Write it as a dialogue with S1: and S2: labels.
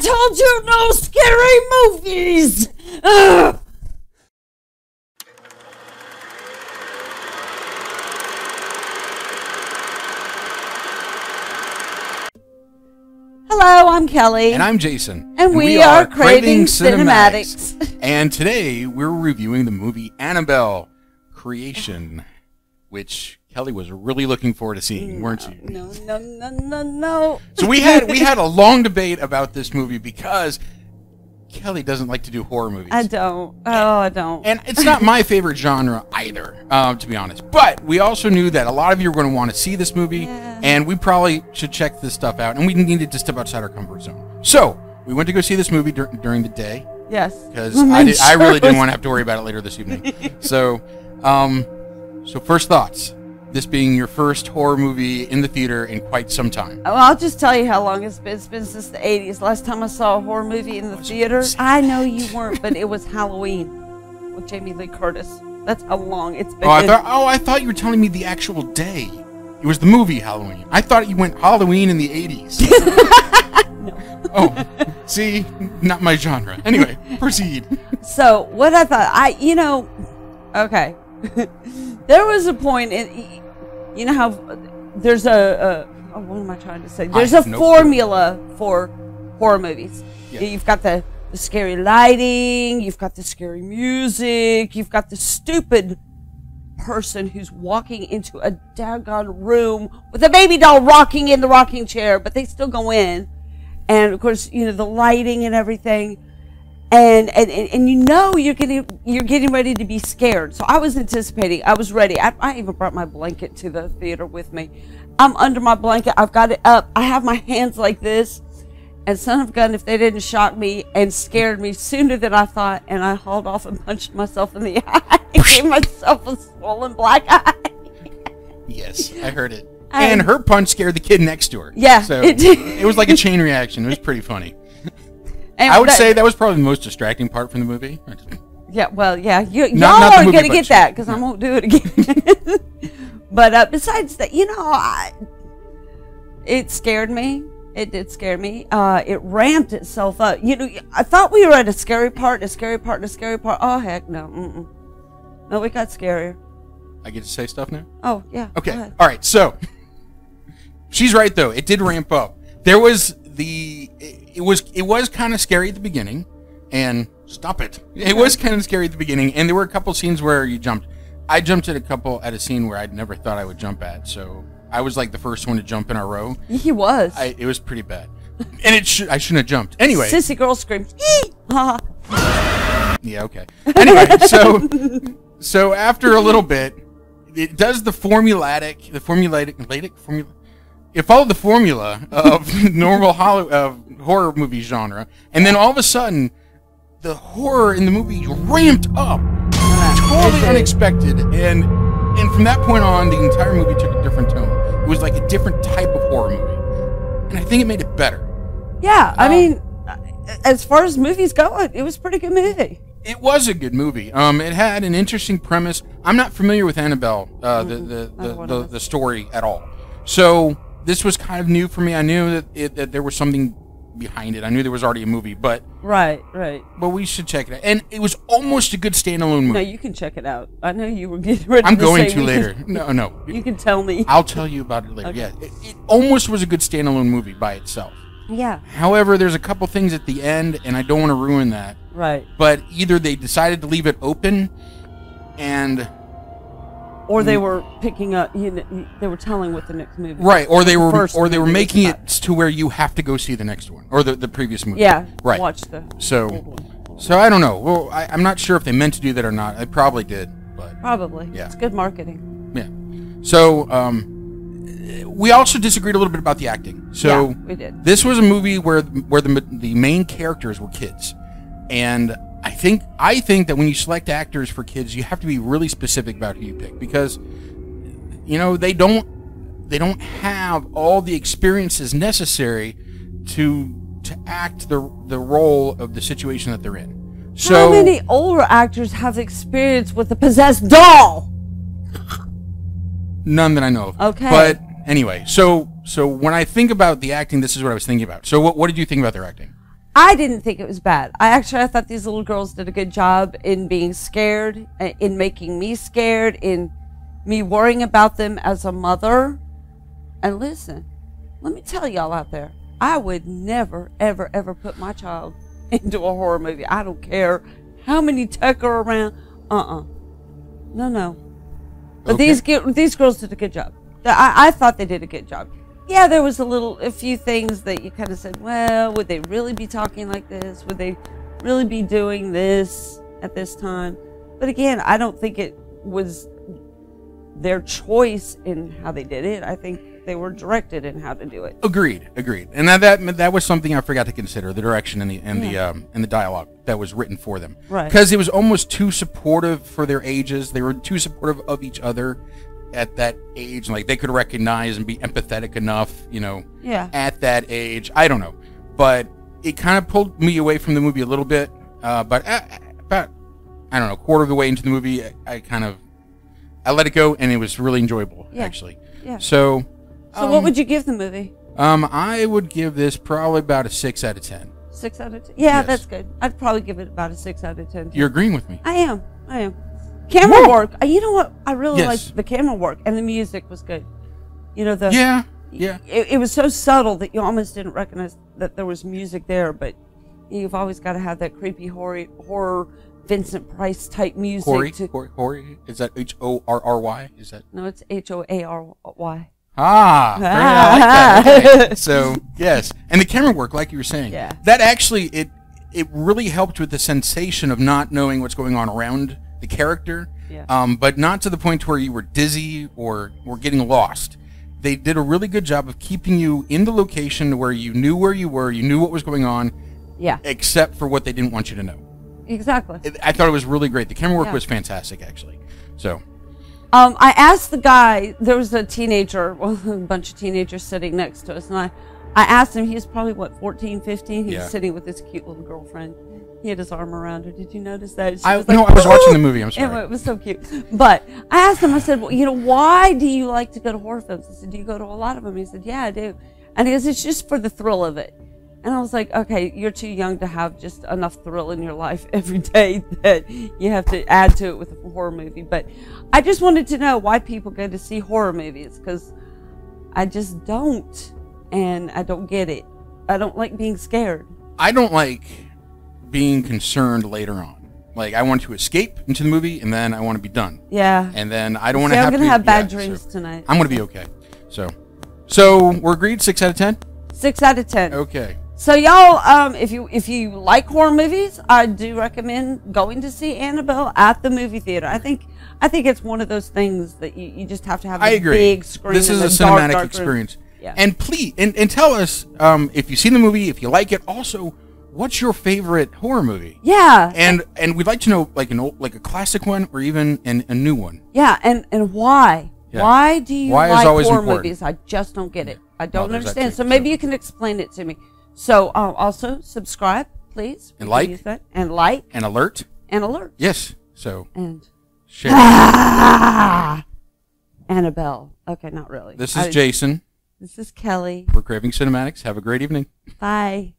S1: told you no scary movies! Ugh. Hello, I'm Kelly.
S2: And I'm Jason.
S1: And we are Craving Cinematics.
S2: And today we're reviewing the movie Annabelle Creation, which Kelly was really looking forward to seeing, weren't you?
S1: No.
S2: So we had a long debate about this movie because Kelly doesn't like to do horror movies.
S1: I don't. Oh, I don't.
S2: And it's not my favorite genre either, to be honest. But we also knew that a lot of you are going to want to see this movie, and we probably should check this stuff out. And we needed to step outside our comfort zone. So we went to go see this movie during the day.
S1: Yes.
S2: Because I really didn't want to have to worry about it later this evening. So, first thoughts. This being your first horror movie in the theater in quite some time.
S1: Well, I'll just tell you how long it's been. It's been since the 80s. Last time I saw a horror movie in the theater, I know you weren't, but it was Halloween with Jamie Lee Curtis. That's how long it's been.
S2: I thought you were telling me the actual day. It was the movie Halloween. I thought you went Halloween in the 80s.
S1: No.
S2: Oh, see, not my genre. Anyway, proceed.
S1: So what I thought, okay. There was a point in, you know how there's what am I trying to say? There's a formula for horror movies. Yeah. You've got the scary lighting, you've got the scary music, you've got the stupid person who's walking into a daggone room with a baby doll rocking in the rocking chair, but they still go in. And of course, the lighting and everything. And you're getting ready to be scared. So I was anticipating. I was ready. I even brought my blanket to the theater with me. I'm under my blanket. I've got it up. I have my hands like this. And son of a gun, if they didn't shock me and scared me sooner than I thought, and I hauled off and punched myself in the eye. Gave myself a swollen black eye.
S2: Yes, I heard it. And her punch scared the kid next to her.
S1: Yeah.
S2: So it was like a chain reaction. It was pretty funny. I would say that was probably the most distracting part from the movie.
S1: Yeah, well, yeah. Y'all are going to get that because I won't do it again. But besides that, it scared me. It did scare me. It ramped itself up. I thought we were at a scary part, a scary part, a scary part. Oh, heck no. No, it got scarier.
S2: I get to say stuff now?
S1: Oh, yeah.
S2: Okay. All right. So, she's right, though. It did ramp up. There was it was kind of scary at the beginning, and stop it. It was kind of scary at the beginning, and there were a couple scenes where you jumped. I jumped at a scene where I'd never thought I would jump at, so I was like the first one to jump in our row.
S1: He was.
S2: It was pretty bad, and I shouldn't have jumped. Anyway,
S1: sissy girl screams.
S2: Yeah. Okay. Anyway, so after a little bit, it does the formulaic. It followed the formula of normal horror movie genre, and then all of a sudden, the horror in the movie ramped up, totally unexpected, and from that point on, the entire movie took a different tone. It was like a different type of horror movie, and I think it made it better.
S1: Yeah, I mean, as far as movies go, it was a pretty good movie.
S2: It was a good movie. It had an interesting premise. I'm not familiar with Annabelle, the story at all, so. This was kind of new for me. I knew that there was something behind it. I knew there was already a movie, but
S1: right.
S2: But we should check it out. And it was almost a good standalone movie.
S1: No, you can check it out. I know you were getting ready.
S2: I'm going to later. No.
S1: You can tell me.
S2: I'll tell you about it later. Okay. Yeah, it almost was a good standalone movie by itself.
S1: Yeah.
S2: However, there's a couple things at the end, and I don't want to ruin that.
S1: Right.
S2: But either they decided to leave it open,
S1: or they were picking up. They were telling what the next movie.
S2: Right, or they were making it to where you have to go see the next one or the previous movie.
S1: Yeah,
S2: right.
S1: Watch the old one.
S2: So I don't know. Well, I'm not sure if they meant to do that or not. I probably did, but
S1: probably.
S2: Yeah,
S1: it's good marketing.
S2: Yeah. So we also disagreed a little bit about the acting. So
S1: yeah, we did.
S2: This was a movie where the main characters were kids, and I think that when you select actors for kids, you have to be really specific about who you pick because, they don't have all the experiences necessary to act the role of the situation that they're in. So
S1: how many older actors have experience with a possessed doll?
S2: None that I know of.
S1: Okay.
S2: But anyway, so when I think about the acting, this is what I was thinking about. So what did you think about their acting?
S1: I didn't think it was bad. I thought these little girls did a good job in being scared, in making me scared, in me worrying about them as a mother. And listen, let me tell y'all out there, I would never, ever, ever put my child into a horror movie. I don't care how many tech are around. No. But
S2: Okay.
S1: these girls did a good job. I thought they did a good job. Yeah, there was a few things that you kind of said, well, would they really be talking like this? Would they really be doing this at this time? But again, I don't think it was their choice in how they did it. I think they were directed in how to do it.
S2: Agreed. And that was something I forgot to consider, the direction and the dialogue that was written for them.
S1: Right.
S2: Because it was almost too supportive for their ages. They were too supportive of each other at that age. Like, they could recognize and be empathetic enough, at that age. I don't know. But it kind of pulled me away from the movie a little bit. But about, I don't know, a quarter of the way into the movie, I let it go, and it was really enjoyable, actually.
S1: Yeah.
S2: So
S1: what would you give the movie?
S2: I would give this probably about a 6 out of 10.
S1: 6 out of 10? Yeah,
S2: Yes.
S1: That's good. I'd probably give it about a 6 out of 10.
S2: You're agreeing with me.
S1: I am. Camera work. You know what? I really
S2: Yes.
S1: liked the camera work, and the music was good.
S2: Yeah.
S1: It was so subtle that you almost didn't recognize that there was music there, but you've always got to have that creepy horror Vincent Price type music.
S2: Horry? Is that Horry? Is that?
S1: No, it's Hoary.
S2: Ah, great. I like that. Okay. So, yes. And the camera work, like you were saying, that actually, it really helped with the sensation of not knowing what's going on around the character, but not to the point where you were dizzy or getting lost. They did a really good job of keeping you in the location where you knew where you were, you knew what was going on, except for what they didn't want you to know.
S1: Exactly.
S2: I thought it was really great. The camera work was fantastic, actually. So,
S1: I asked the guy, there was a bunch of teenagers sitting next to us, and I asked him, he was probably, 14, 15? He was sitting with his cute little girlfriend. He had his arm around her. Did you notice that?
S2: I was watching the movie. I'm sorry.
S1: It was so cute. But I asked him, I said, well, why do you like to go to horror films? I said, do you go to a lot of them? He said, yeah, I do. And he goes, it's just for the thrill of it. And I was like, okay, you're too young to have just enough thrill in your life every day that you have to add to it with a horror movie. But I just wanted to know why people go to see horror movies, because I just don't. And I don't get it. I don't like being scared.
S2: I don't like being concerned later on. Like, I want to escape into the movie, and then I want to be done.
S1: Yeah.
S2: And then I don't want to have
S1: I'm
S2: to...
S1: going to have bad dreams tonight.
S2: I'm going to be okay. So we're agreed, 6 out of 10?
S1: 6 out of 10.
S2: Okay.
S1: So y'all, if you like horror movies, I do recommend going to see Annabelle at the movie theater. I think it's one of those things that you just have to have a big screen.
S2: This is a cinematic experience.
S1: Yeah.
S2: And please, and tell us if you've seen the movie, if you like it. Also, what's your favorite horror movie?
S1: Yeah.
S2: And we'd like to know, like a classic one or even a new one.
S1: Yeah, and why? Yeah. Why do you like horror movies? I just don't get it. I don't understand. So maybe you can explain it to me. So also subscribe, please.
S2: And like.
S1: And like.
S2: And alert.
S1: And alert.
S2: Yes. So.
S1: And.
S2: Share.
S1: Annabelle. Okay, not really.
S2: This is Jason.
S1: This is Kelly.
S2: We're Craving Cinematics. Have a great evening.
S1: Bye.